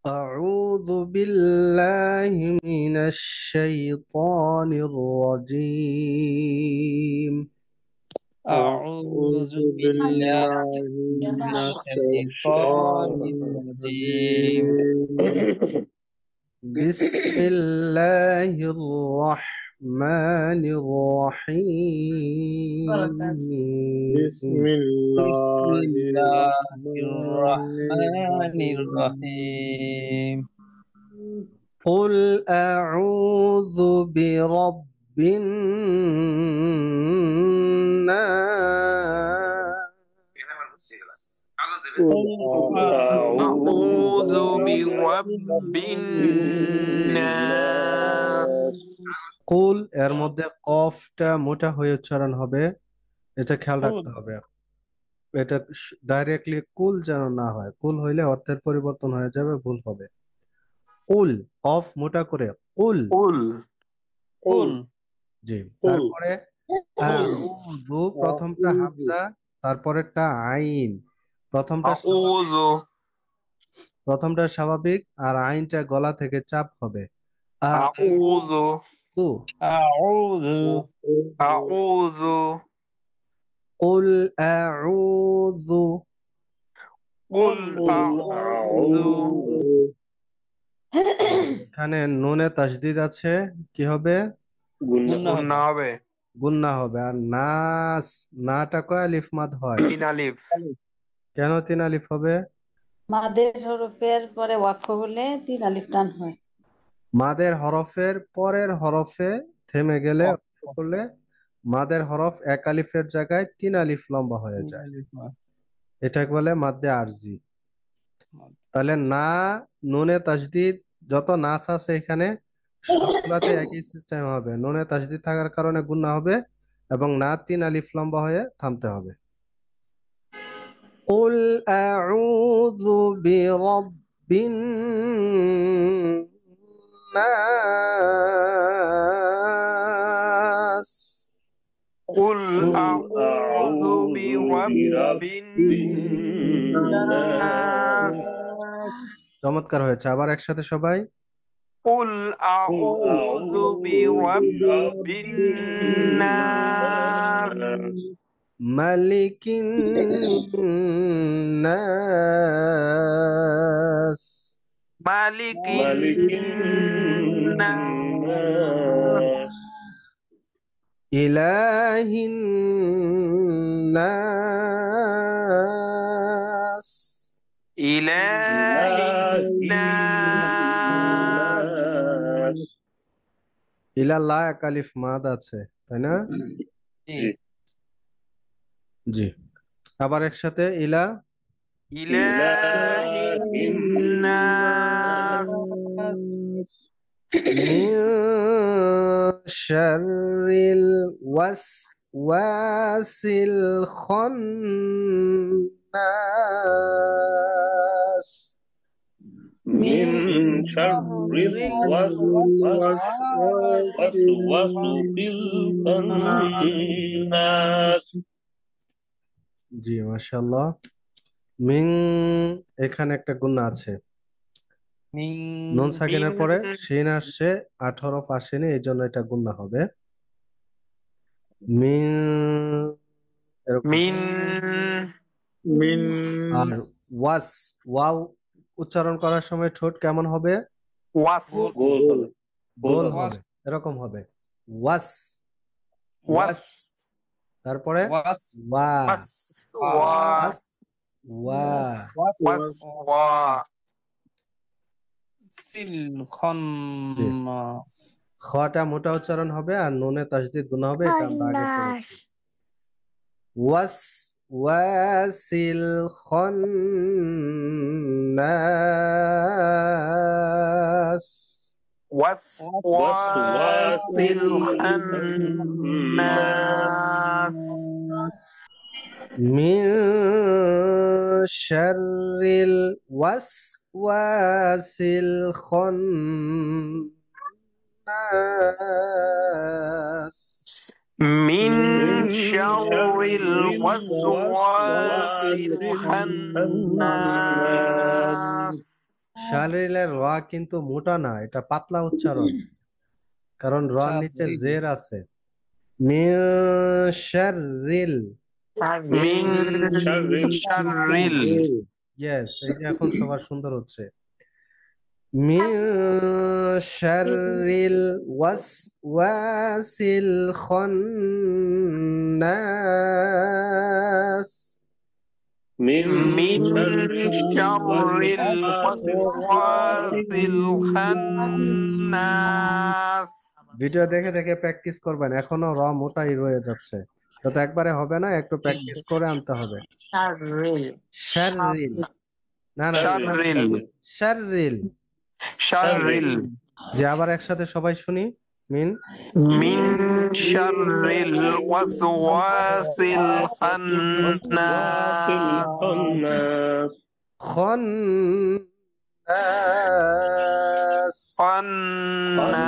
أعوذ بالله من الشيطان الرجيم. أعوذ أعوذ بالله بالله من من الشيطان الشيطان الرجيم. الرجيم. بسم الله الرحمن بسم الرحيم. بسم الله الله الرحمن الرحمن الرحيم. الرحيم. قل أعوذ برب الناس. قل قل أعوذ أعوذ برب برب الناس. الناس. কুল এর মধ্যে কফটা মোটা হয়ে উচ্চারণ হবে, এটা খেয়াল قل রাখতে হবে। এটা ডাইরেক্টলি কুল যেন না হয়, কুল হইলে অর্থের পরিবর্তন হয়ে যাবে, ভুল হবে। কুল, কফ মোটা করে কুল। قل قل قل জি, قل তারপরে আউযু, প্রথমটা أعوذ হামজা, তারপরেরটা আইন। প্রথমটা أعوذ প্রথমটা স্বাভাবিক, আর আইনটা গলা থেকে চাপ হবে। أعوذ আউযু। أعوذ أعوذ কুল আউযু। قل قل أعوذ أعوذ এখানে নুনে তাসদিদ আছে, কি হবে? গুণা গুন্না হবে গুন্না হবে। আর নাস, নাটা কয় আলিফ মাদ হয়? তিন আলিফ। কেন তিন আলিফ হবে? মাদের হরফের পরে ওয়াকফ হলে তিন আলিফ টান হয়। মাদের হরফের পরের হরফে থেমে গেলে, অক্ফ করলে মাদের হরফ এক আলিফের জায়গায় তিন আলিফ লম্বা হয়ে তিন যায়, আলিফ হয়। এটাকে বলে মাদ্দে আরজি। তাহলে না, নুনে তাসদিদ, যত নাস আছে এখানে সবগুলাতে একই সিস্টেম হবে, নুনে তাসদিদ থাকার কারণে গুন্না হবে, এবং না তিন আলিফ লম্বা হয়ে থামতে হবে। قل أعوذ برب الناس. قل قل أعوذ أعوذ برب برب الناس. الناس. চমৎকার হয়েছে, আবার একসাথে সবাই। قل قل أعوذ أعوذ برب برب الناس. الناس. ملك الناس. مالك ملك الناس. الناس. إله الناس. إله إله الناس. الناس. ইলাল্লাহ এক আলিফ মাদ আছে, তাই না? জি। জি, আবার একসাথে ইলা। إله إله الناس. الناس. من شر الوسواس الخناس. من شر الوسواس الخناس. জি, মাশাআল্লাহ। মিন, এখানে একটা গুণা আছে, من নুন সাকিনের পরে من শিন আসছে, ৮ হরফ আসেনি, এই জন্য এটা গুণা হবে। মিন, এরকম। من من আর ওয়াস, ওয়াও উচ্চারণ করার সময় ঠোঁট কেমন হবে? وص গোল গোল হবে। হবে, এরকম হবে, ওয়াস। وص তারপরে وص ওয়া, وص ওয়াস, ওয়া। وص و সিল জি, খন্নাস খটা মোটা উচ্চারণ হবে, আর নুনে তাসদিদ গুণা হবে, এটা আমরা আগে পড়েছি। ওয়াস ওয়াসিল খন্নাস। وسواس وسواس الخناس. من شر الوسواس الخناس. من من شر شر الوسواس الوسواس الخناس. শাররিলের র কিন্তু মোটা না, এটা পাতলা উচ্চারণ, কারণ রর নিচে জের আছে। মিন শাররিল, মিন শাররিল ইয়েস, এই যে এখন সবার সুন্দর হচ্ছে। মিন শাররিল ওয়াসওয়াসিল খান্নাস। من মিন شر শাররিল الوسواس ওয়াসওয়াসিল খান্নাস। ভিডিও দেখে দেখে প্র্যাকটিস করবেন, এখনো র মোটাই রয়ে যাচ্ছে, তো একবারে হবে না, একটু প্র্যাকটিস করে আনতে হবে। শাররিল, না না, শাররিল শাররিল। শাররিল যে আবার একসাথে সবাই শুনি, মিন মিন শাররিল ওয়াসওয়াসিল খান্নাস। الخناس খান্নাস খান্নাস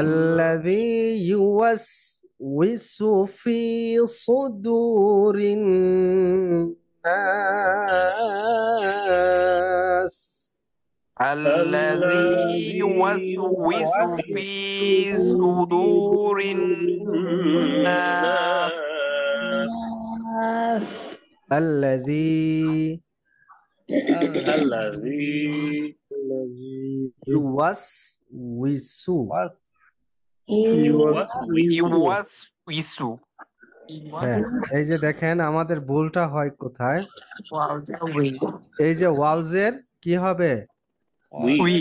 الذي يوسوس في صدور الناس. الذي يوسوس في صدور الناس. الذي الذي يوسوس يوسوس হ্যাঁ, এই যে দেখেন আমাদের ভুলটা হয় কোথায়, এই যে ওয়াওজের কি হবে, উই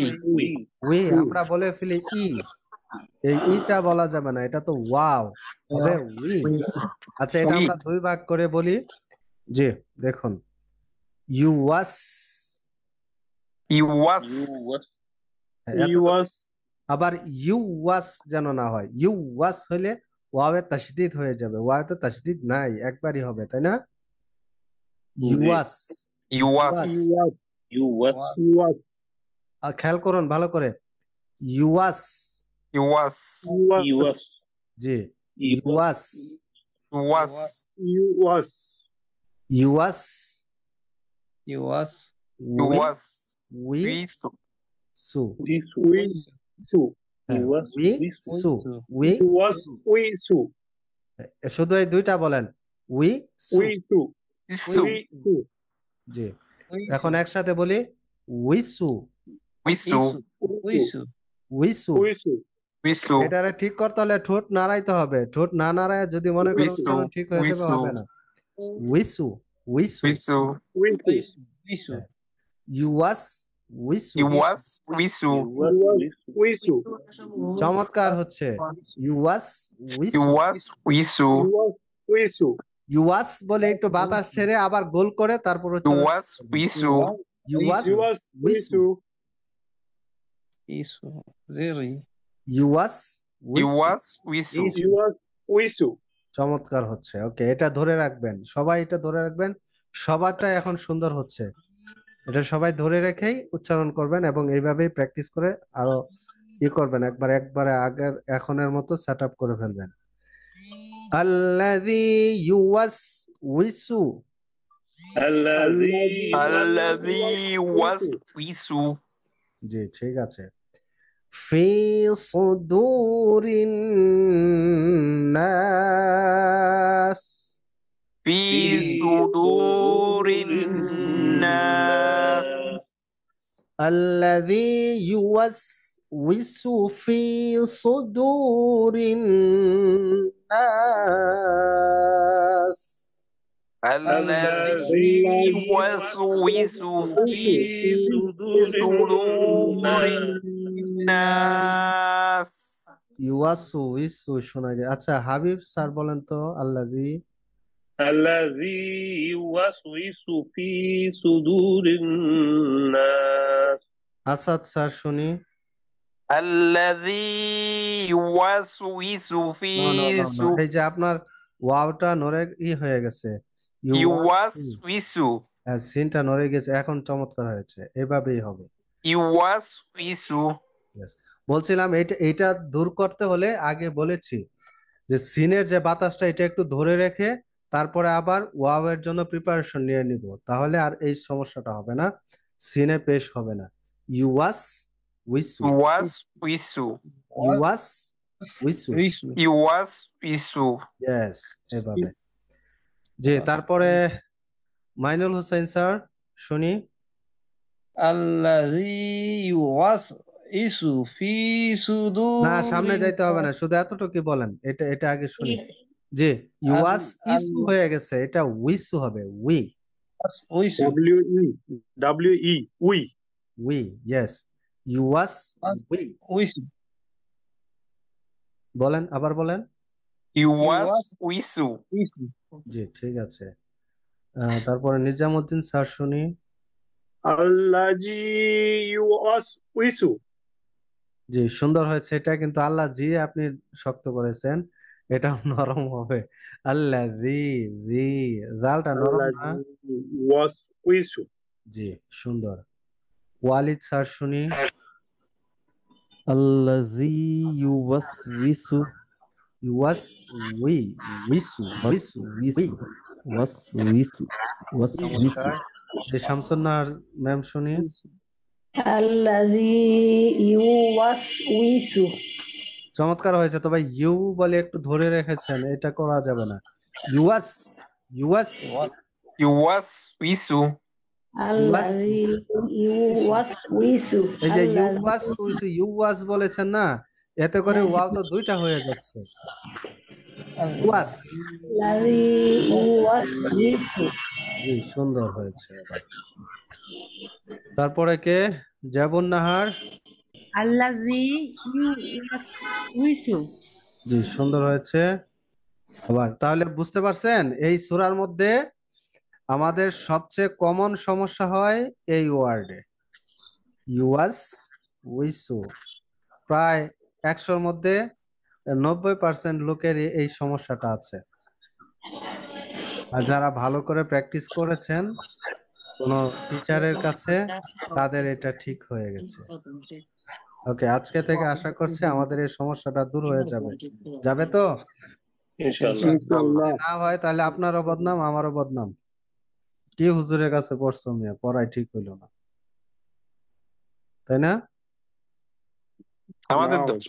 উই আমরা বলে ফেলি ই, এই ইটা বলা যাবে না, এটা তো ওয়াও হবে উই। আচ্ছা, এটা আমরা দুই ভাগ করে বলি, জি দেখুন, ইউওয়াস, يوس يوس আবার ইউওয়াস যেন না হয়, ইউওয়াস হলে ওয়াওয়ে তাসদিদ হয়ে যাবে, ওয়াওয়ে তাসদিদ নাই, একবারই হবে, তাই না? ইউওয়াস, يوس يوس يوس খেয়াল করুন ভালো করে, ইউওয়াস, يوس يوس জি ইউওয়াস, يوس يوس ইউওয়াস, was يوس উই ويسو সু, ويسو হ্যাঁ, يوس উই সু, উই يوس ويسو শুধু এই দুইটা বলেন, উই সু, ويسو ويسو ويسو জি এখন একসাথে বলি, উইসু, ويسو উইসু। ويسو ويسو এটারে ঠিক করতে হলে ঠোঁট নাড়াইতে হবে, ঠোঁট না নাড়ায় যদি মনে করেন উইসু, উচ্চারণ ঠিক হয়ে যাবে, উইসু। হবে না। উইসু, উইসু, ويسو ويسو ইউওয়াস, উইসু, يوس ويسو ويسو চমৎকার হচ্ছে, ইউওয়াস উইসু। يوس ويسو ويسو ইউওয়াস বলে একটু বাতাস ছেড়ে আবার গোল করে তারপর উচ্চারণ يوس ويسو ইউওয়াস يوس উইসু, ইউওয়াস উইসু। يوس ويسو يوس ويسو চমৎকার হচ্ছে, ওকে, এটা ধরে রাখবেন, সবাই এটা ধরে রাখবেন, সবারটা এখন সুন্দর হচ্ছে, এটা সবাই ধরে রেখেই উচ্চারণ করবেন এবং এইভাবেই প্র্যাকটিস করে আরো ই করবেন, একবারে আগের এখনের মতো সেট আপ করে ফেলবেন। আল্লাযী ইউওয়াসউইসু, الذي الذي يوسوس জি ঠিক আছে, ফি সুদুরিন নাস, في صدور الناس. الذي يوسوس في صدور الناس. الذي يوسوس في صدور الناس. ইউওয়াসউইসু শোনা যায়। আচ্ছা হাবিব স্যার বলেন তো, আল্লাযী, الذي يوسوس في صدور الناس আসাদ স্যার শুনি। الذي يوسوس في নো নো নো নো, এই যে আপনার ওয়াওটা নড়ে হয়ে গেছে, يوسوس সিনটা নড়ে গেছে, এখন চমৎকার হয়েছে, এভাবেই হবে। يوسوس. Yes. বলছিলাম এইটা দূর করতে হলে আগে বলেছি যে সিনের যে বাতাসটা এটা একটু ধরে রেখে তারপরে আবার ওয়াও এর জন্য প্রিপারেশন নিয়ে নিব, তাহলে আর এই সমস্যাটা হবে না, সিনে পেশ হবে না। ইউয়াস উইসু, يوسوس ইউয়াস উইসু, উইসু يوسوس ইয়েস, এভাবে। জি, তারপরে মাইনুল হোসেন স্যার, শুনি। আল্লাযী ইউওয়াসউইসু ফি না, সামনে সুদুরিন যাইতে হবে না, শুধু এতটুকু বলেন, এটা এটা আগে শুনি। জি, ইউয়াস ইসু হয়ে গেছে, এটা উইসু হবে, উই, উইসু WE উই উই, ইয়েস, ইউয়াস উই। উইসু বলেন, আবার বলেন। يوسوس উইসু জি, ঠিক আছে। তারপরে নিজামুদ্দিন স্যার, শুনি। আল্লাজি ইউওয়াসউইসু জি, সুন্দর হয়েছে, এটা কিন্তু আল্লাহ জি আপনি শক্ত করেছেন, এটা নরম হবে। আল্লাহ জি, জি, জালটা নরম না। আল্লাজি ইউওয়াসউইসু জি, সুন্দর। ওয়ালিদ স্যার, শুনি। الذي يوسوس ইউয়াস উই, উইসু, উইসু, উই। وسوس وسوس নমস্কার। জি, শামসুন্নাহার ম্যাম, শুনি। আল্লাযী ইউওয়াসউইসু। চমৎকার হয়েছে, তবে ইউ বলে একটু ধরে রেখেছেন, এটা করা যাবে না। ইউয়াস, ইউয়াস, يوسوس আল্লাযী ইউওয়াসউইসু। এই যে আল্লাযী ইউয়াস বলেছেন না, এতে করে ওয়াও তো দুইটা হয়ে যাচ্ছে। ইউয়াস, ইউওয়াসউইসু। জি, সুন্দর হয়েছে। তারপরে কে? জাবুন নাহার, আল্লাজি ইউসু। জি, সুন্দর হয়েছে। আবার তাহলে বুঝতে পারছেন, এই সূরার মধ্যে আমাদের সবচেয়ে কমন সমস্যা হয় এই ওয়ার্ডে, ইউয়াস উইসু। প্রায় 100-র মধ্যে 90% লোকের এই সমস্যাটা আছে। আর যারা ভালো করে প্র্যাকটিস করেছেন কোনো টিচারের কাছে, তাদের এটা ঠিক হয়ে গেছে। ওকে, আজকে থেকে আশা করছি আমাদের এই সমস্যাটা দূর হয়ে যাবে। যাবে তো? ইনশাআল্লাহ। না হয় তাহলে আপনারও বদনাম, আমারও বদনাম। কি হুজুরের কাছে পড়ছো মিয়া, পড়াই ঠিক হইলো না, তাই না? আমাদের দোষ।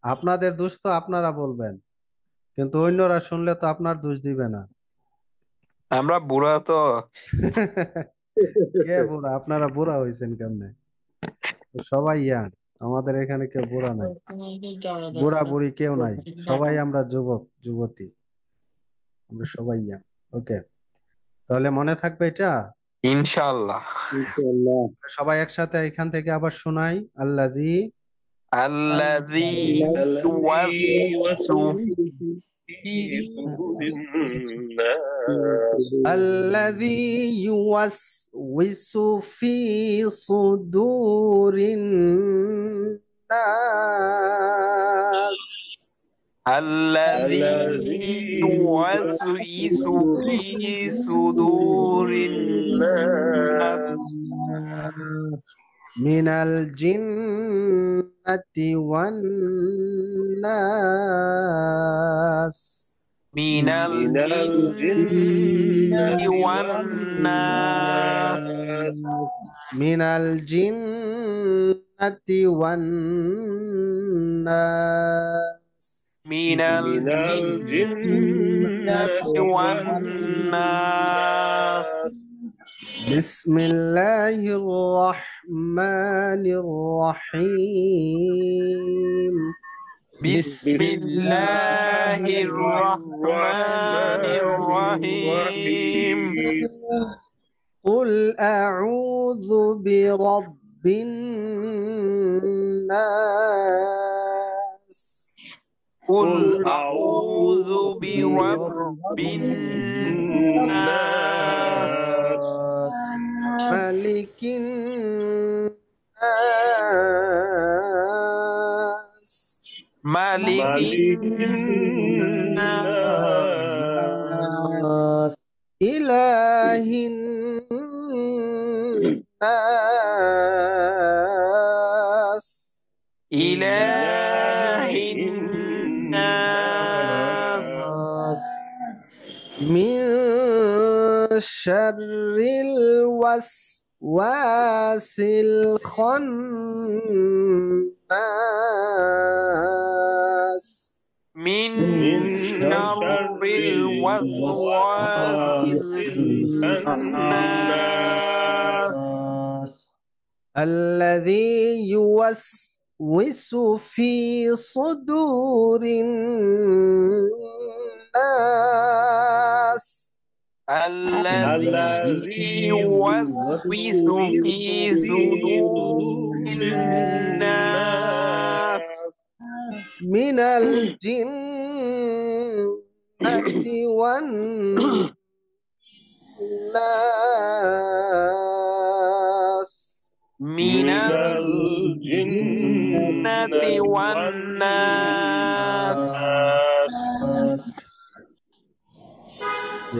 আপনাদের দোষ তো আপনারা বলবেন, কিন্তু অন্যরা শুনলে তো আপনার দোষ দিবে না। আমরা বুড়া তো। কে বুড়া? আপনারা বুড়া হয়েছেন কেমনে? সবাই ইয়াং, আমাদের এখানে কেউ বুড়া নাই, বুড়া বুড়ি কেউ নাই, সবাই আমরা যুবক যুবতী, আমরা সবাই ইয়াং। ওকে, তাহলে মনে থাকবে এটা। ইনশাআল্লাহ। সবাই একসাথে এখান থেকে আবার শোনাই। আল্লাযী الذي يوسوس الذي يوسوس في صدور الناس الذي يوسوس في صدور الناس من الجنة والناس من الجن والناس من الجنة والناس من الجنة والناس بسم الله الرحمن الرحيم بسم الله الرحمن الرحيم قل أعوذ برب الناس قل أعوذ برب الناس ملك الناس ملك الناس إله الناس إله الناس শাররিল ওয়াসওয়াসিল খান্নাস من من شر شر الوسواس الخناس الذي يوسوس في صدور الناس الذي يوسوس في صدور الناس من الجنة والناس من الجنة والناس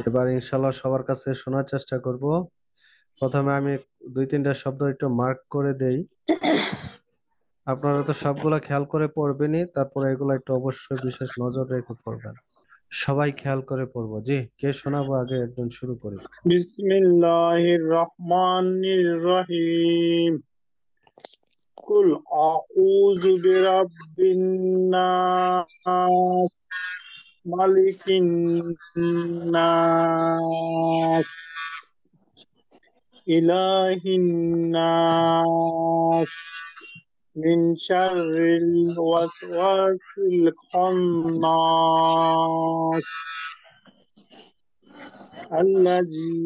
এবার ইনশাল্লাহ সবার কাছে শোনার চেষ্টা করব। প্রথমে আমি 2-3টা শব্দ একটু মার্ক করে দেই, আপনারা তো সবগুলা খেয়াল করে পড়বেনই, তারপরে এগুলো একটু অবশ্যই বিশেষ নজর রেখে পড়বেন। সবাই খেয়াল করে পড়বো। জি, কে শোনাবো আগে? একজন শুরু করি। বিসমিল্লাহির রহমানির রহিম কুল আউযু বিরাব্বিন নাস মালিকিন নাস ইলাহিন নাস মিন শাররিল ওয়াসওয়াসিল খান্নাস الذي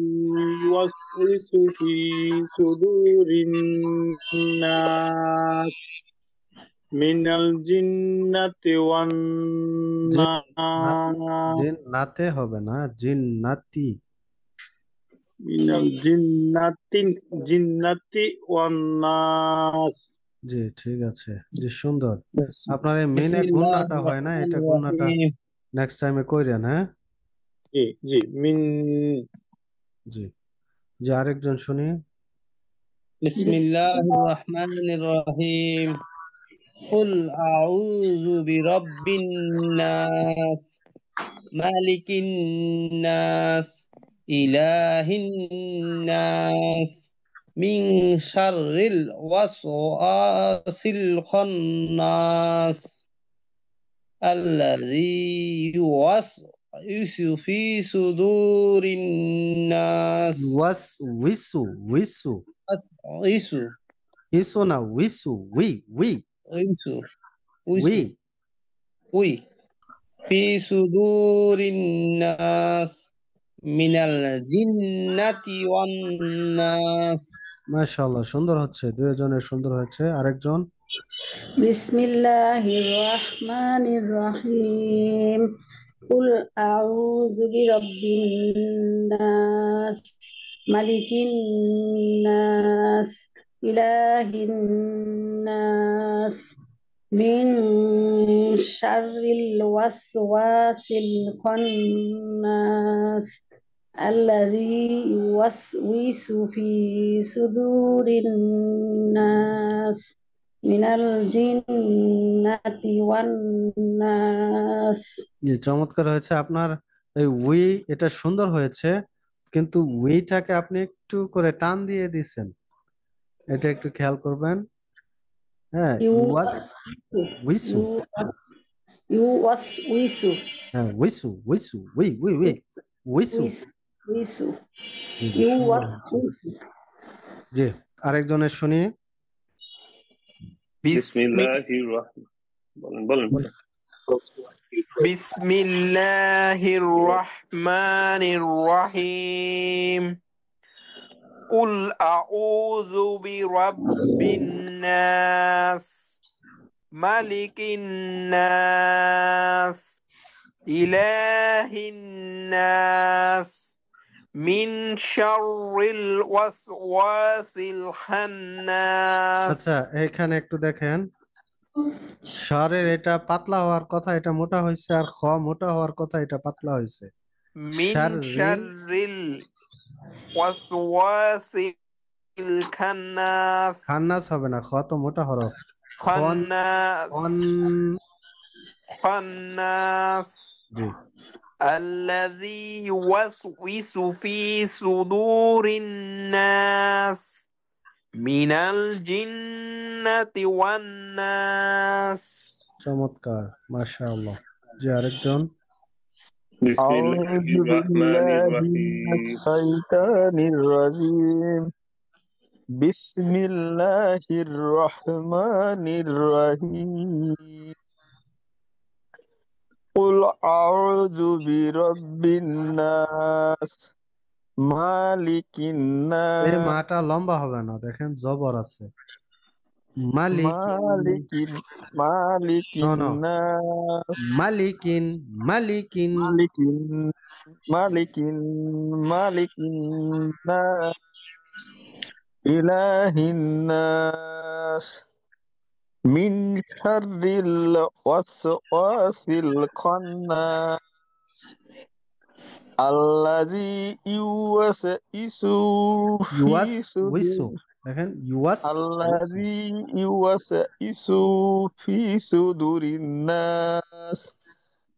يوسوس في صدور الناس من الجنة والناس জিন্নাতে হবে না, জিন্নাতি। من الجنة والناس জি, ঠিক আছে। জি, সুন্দর। আপনার এই মেনে গুণনাটা হয় না, এটা গুণনাটা নেক্সট টাইমে কইরেন। হ্যাঁ, জি জি মিন জি জি আরেকজন শুনি। বিসমিল্লাহির রহমানির রহিম কুল আউযু বিরাব্বিন নাস মালিকিন নাস ইলাহিন নাস মিন শাররিল ওয়াসওয়াসিল খান্নাস আল্লাযী ইউওয়াসউিসু ফি সুদুরিন নাস উইসু উইসু ইসু ইসু না, উইসু, উই ইসু উই উই ফি সুদুরিন নাস মিনাল জিন্নাতি ওয়ান নাস। মাশাআল্লাহ, সুন্দর হচ্ছে, দুইজনের সুন্দর হয়েছে। আরেকজন। বিসমিল্লাহির রহমানির রহিম কুল আউযু বিরাব্বিন নাস মালিকিন নাস ইলাহিন নাস মিন শাররিল ওয়াসওয়াসিল খান্নাস الذي يوسوس في صدور الناس من الجنة والناس। চমৎকার হয়েছে আপনার এই উই, এটা সুন্দর হয়েছে, কিন্তু উইটাকে আপনি একটু করে টান দিয়ে দিছেন, এটা একটু খেয়াল করবেন। হ্যাঁ, ওয়াস উইসু, يوسوس হ্যাঁ উইসু উইসু উই উই উই উইসু। يوسوس জি জি, সুন্দর হয়েছে। يوسوس জি, আরেকজনের শুনি। বিসমিল্লাহির রহমান বলেন بسم الله الرحمن الرحيم قل أعوذ برب الناس ملك الناس إله الناس من شر الوسواس الخناس। আচ্ছা, এখানে একটু দেখেন, স্বরের এটা পাতলা হওয়ার কথা, এটা মোটা হয়েছে, আর খ মোটা হওয়ার কথা, এটা পাতলা হয়েছে। من শাররিল, شر الوسواس الخناس খান্নাস হবে না, খ তো মোটা হরফ। خناس খন, خناس জি الذي يوسوس في صدور الناس من الجنة والناس চমৎকার, মাশাআল্লাহ। জি, আরেকজন। بسم الله أعوذ الرحمن بالله من الرحيم الشيطان الرجيم بسم الله الرحمن الرحيم قل أعوذ برب الناس مالك এই الناس মাটা লম্বা হবে না, দেখেন জবর আছে। মালিকিন, مالك শোনো, الناس মালিকিন, মালিকিন, مالك مالك مالك الناس إله الناس من شر الوسواس الخناس الذي يوسوس في উইসু, صدور দেখেন উইসু, الذي يوسوس في صدور الناس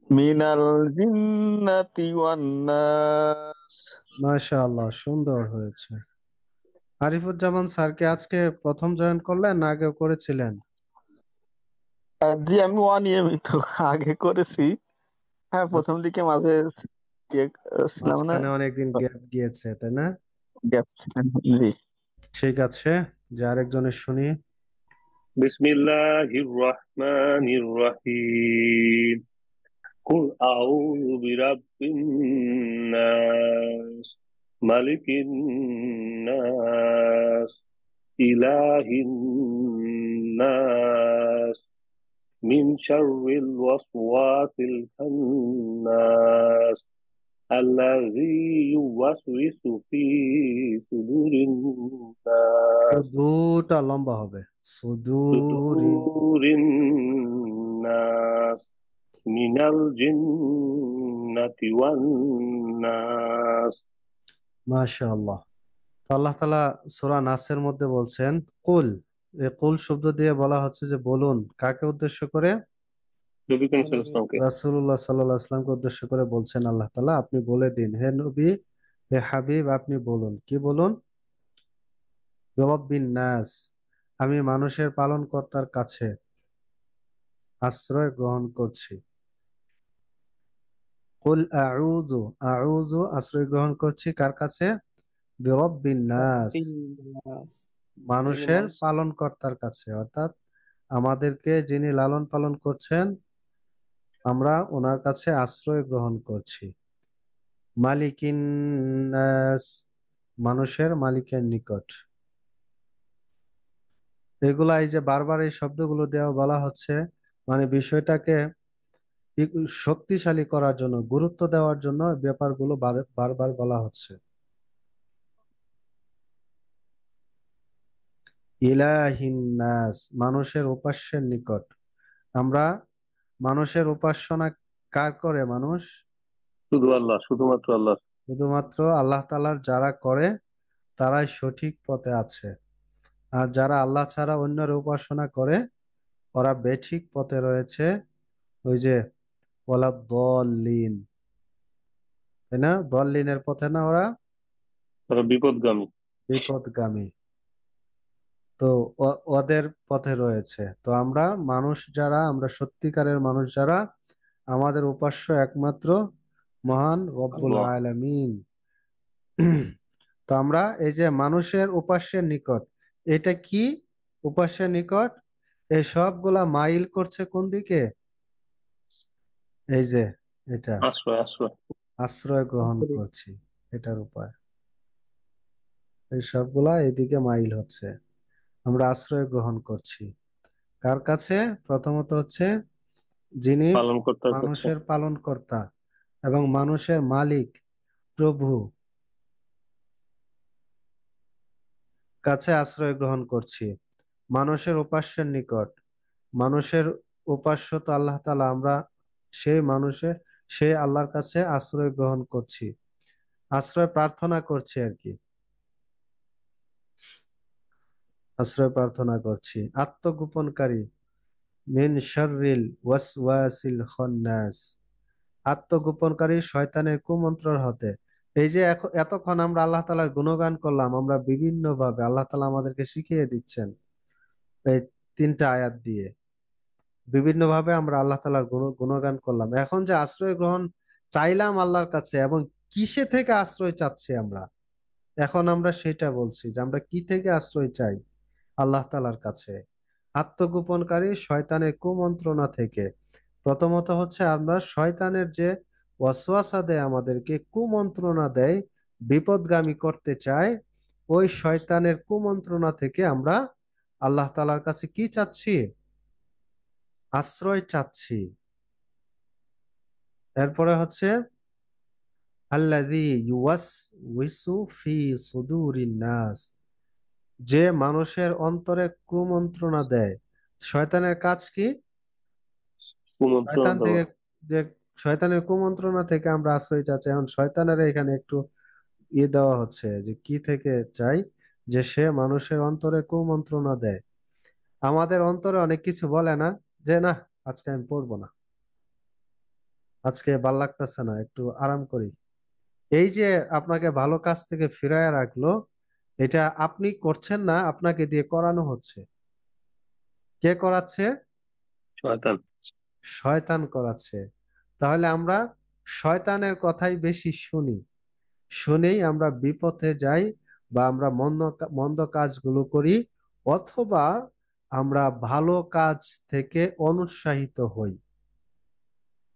من الجنة والناس মাশাআল্লাহ, সুন্দর হয়েছে। আরিফুজ্জামান স্যারকে আজকে প্রথম জয়েন করলেন না আগেও করেছিলেন? জি আমি অনিয়মিত আগে করেছি। হ্যাঁ প্রথম দিকে মাঝে ইয়ে ছিলাম না, মাঝখানে অনেকদিন গ্যাপ গিয়েছে, তাই না? গ্যাপ ছিলাম। জি ঠিক আছে, যে আরেকজনের শুনি। بسم الله الرحمن الرحيم قل أعوذ برب الناس ملك الناس إله الناس من شر الوسواس الخناس الذي يوسوس في صدور الناس দুটা লম্বা হবে, সুদূরিন। صدور الناس من الجنة والناس মাশাআল্লাহ। তো আল্লাহ তাআলা সূরা নাসের মধ্যে বলছেন কুল। এই কুল শব্দ দিয়ে বলা হচ্ছে যে বলুন, কাকে উদ্দেশ্য করে? নবী করিম সাল্লাল্লাহু আলাইহি ওয়াসাল্লামকে। রাসূলুল্লাহ সাল্লাল্লাহু আলাইহি ওয়াসাল্লামকে উদ্দেশ্য করে বলছেন আল্লাহ তাআলা, আপনি বলে দিন, হে নবী, হে হাবিব, আপনি বলুন। কি বলুন? রব্বিন নাস, আমি মানুষের পালনকর্তার কাছে আশ্রয় গ্রহণ করছি। কুল আউযু, আউযু আশ্রয় গ্রহণ করছি কার কাছে? বিরব্বিন নাস, মানুষের পালনকর্তার কাছে, অর্থাৎ আমাদেরকে যিনি লালন পালন করছেন আমরা ওনার কাছে আশ্রয় গ্রহণ করছি। মালিকিন নাস, মানুষের মালিকের নিকট। এগুলা এই যে বারবার এই শব্দগুলো দেওয়া বলা হচ্ছে, মানে বিষয়টাকে শক্তিশালী করার জন্য, গুরুত্ব দেওয়ার জন্য ব্যাপারগুলো বারবার বলা হচ্ছে। ইলাহিন নাস, মানুষের উপাস্যের নিকট। আমরা মানুষের উপাসনা কার করে? মানুষ শুধু আল্লাহ, শুধুমাত্র আল্লাহ। শুধুমাত্র আল্লাহ তাআলার যারা করে তারাই সঠিক পথে আছে, আর যারা আল্লাহ ছাড়া অন্যের উপাসনা করে ওরা বেঠিক পথে রয়েছে। ওই যে ওয়ালা দল্লিন, তাই না? দল্লিনের পথে না, ওরা তারা বিপদগামী। বিপদগামী। তো ওদের পথে রয়েছে। তো আমরা মানুষ যারা, আমরা সত্যিকারের মানুষ যারা, আমাদের উপাস্য একমাত্র মহান রব্বুল আল্লাহ। আলামিন। তো আমরা এই যে মানুষের উপাস্যের নিকট, এটা কি? উপাস্যের নিকট এই সবগুলা মাইল করছে কোন দিকে? এই যে এটা আশ্রয়, আশ্রয়। আশ্রয় গ্রহণ করছি, এটার উপায়। এই সবগুলা এদিকে মাইল হচ্ছে, আমরা আশ্রয় গ্রহণ করছি কার কাছে? প্রথমত হচ্ছে যিনি পালনকর্তার কাছে। মানুষের পালনকর্তা এবং মানুষের মালিক, প্রভু কাছে আশ্রয় গ্রহণ করছি। মানুষের উপাস্যের নিকট, মানুষের উপাস্য তো আল্লাহ তাআলা, আমরা সেই আল্লাহর কাছে আশ্রয় গ্রহণ করছি, আশ্রয় প্রার্থনা করছি আর কি, আশ্রয় প্রার্থনা করছি। আত্মগোপনকারী, মিন শাররিল ওয়াসওয়াসিল খান্নাস, আত্মগোপনকারী শয়তানের কুমন্ত্রণ হতে। এই যে এতক্ষণ আমরা আল্লাহ তাআলার গুণগান করলাম, আমরা বিভিন্ন ভাবে আল্লাহ তাআলা আমাদেরকে শিখিয়ে দিচ্ছেন এই 3টা আয়াত দিয়ে। বিভিন্ন ভাবে আমরা আল্লাহ তাআলার গুণগান করলাম। এখন যে আশ্রয় গ্রহণ চাইলাম আল্লাহর কাছে, এবং কিসে থেকে আশ্রয় চাচ্ছি আমরা, এখন আমরা সেটা বলছি যে আমরা কি থেকে আশ্রয় চাই আল্লাহ তাআলার কাছে। আত্মগোপনকারী শয়তানের কুমন্ত্রণা থেকে। প্রথমত হচ্ছে আমরা শয়তানের যে ওয়াসওয়াসা দেয়, আমাদেরকে কুমন্ত্রণা দেয়, বিপদগামী করতে চায়, ওই শয়তানের কুমন্ত্রণা থেকে আমরা আল্লাহ তাআলার কাছে কি চাচ্ছি? আশ্রয় চাচ্ছি। এরপরে হচ্ছে আল্লাযী ইউওয়াসউইসু ফি সুদুরিন নাস, যে মানুষের অন্তরে কুমন্ত্রণা দেয়। শয়তানের কাজ কি? কুমন্ত্রণা শয়তান দেওয়া। থেকে, যে শয়তানের কুমন্ত্রণা থেকে আমরা আশ্রয় চাচ্ছি। এখন শয়তানের এখানে একটু দেওয়া হচ্ছে যে কি থেকে চাই, যে সে মানুষের অন্তরে কুমন্ত্রণা দেয়। আমাদের অন্তরে অনেক কিছু বলে না, যে না আজকে আমি পড়বো না, আজকে ভাল লাগতেছে না, একটু আরাম করি। এই যে আপনাকে ভালো কাজ থেকে ফিরায় রাখলো, এটা আপনি করছেন না, আপনাকে দিয়ে করানো হচ্ছে। কে করাচ্ছে? শয়তান। শয়তান করাচ্ছে। তাহলে আমরা শয়তানের কথাই বেশি শুনেই আমরা বিপথে যাই, বা আমরা মন্দ মন্দ কাজগুলো করি, অথবা আমরা ভালো কাজ থেকে অনুৎসাহিত হই।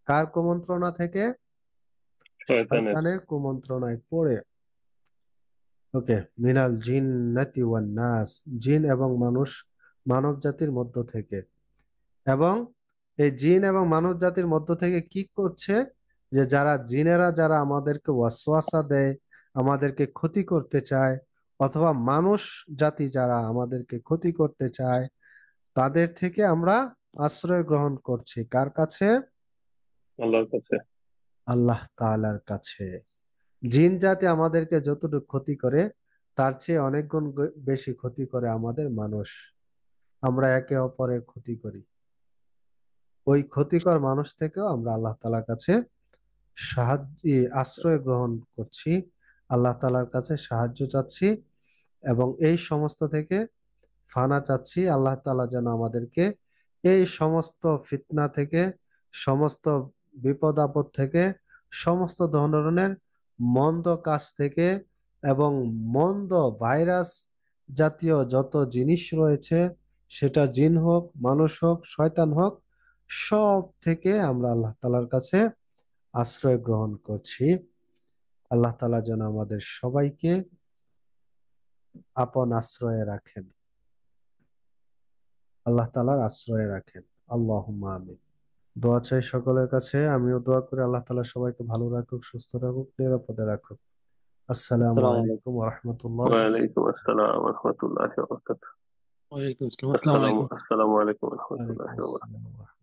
কার কুমন্ত্রণা থেকে? শয়তানের। শয়তানের কুমন্ত্রণায় পড়ে। ওকে, মিনাল জিন্নাতি ওয়ান নাস, জিন এবং মানুষ, মানব জাতির মধ্য থেকে। এবং এই জিন এবং মানব জাতির মধ্য থেকে কি করছে, যে যারা জিনেরা, যারা আমাদেরকে ওয়াসওয়াসা দেয়, আমাদেরকে ক্ষতি করতে চায়, অথবা মানুষ জাতি যারা আমাদেরকে ক্ষতি করতে চায়, তাদের থেকে আমরা আশ্রয় গ্রহণ করছি। কার কাছে? আল্লাহর কাছে। আল্লাহ তাআলার কাছে। জিন জাতি আমাদেরকে যতটুকু ক্ষতি করে, তার চেয়ে অনেক গুণ বেশি ক্ষতি করে আমাদের মানুষ। আমরা একে অপরের ক্ষতি করি। ওই ক্ষতিকর মানুষ থেকেও আমরা আল্লাহ তাআলার কাছে আশ্রয় গ্রহণ করছি, আল্লাহ তাআলার কাছে সাহায্য চাচ্ছি, এবং এই সমস্ত থেকে ফানা চাচ্ছি। আল্লাহ তাআলা যেন আমাদেরকে এই সমস্ত ফিতনা থেকে, সমস্ত বিপদ আপদ থেকে, সমস্ত ধরনের মন্দ কাজ থেকে, এবং মন্দ ভাইরাস জাতীয় যত জিনিস রয়েছে, সেটা জিন হোক, মানুষ হোক, শয়তান হোক, সব থেকে আমরা আল্লাহ তাআলার কাছে আশ্রয় গ্রহণ করছি। আল্লাহ তাআলা যেন আমাদের সবাইকে আপন আশ্রয়ে রাখেন, আল্লাহ তাআলার আশ্রয়ে রাখেন। আল্লাহুম্মা আমিন। দোয়া চাই সকলের কাছে। আমিও দোয়া করি আল্লাহ তাআলা সবাইকে ভালো রাখুক, সুস্থ রাখুক, নিরাপদে রাখুক। আসসালামু আসসালামু আলাইকুম। আলাইকুম ওয়া রাহমাতুল্লাহি ওয়া ওয়ালাইকুম আসসালাম ওয়া রাহমাতুল্লাহি ওয়া বারাকাতুহু। ওয়ালাইকুম আসসালাম। আসসালামু আলাইকুম। আসসালামু আলাইকুম ওয়া বারাকাতুহু। রাহমাতুল্লাহি ওয়া বারাকাতুহু। ওয়ালাইকুম আসসালাম।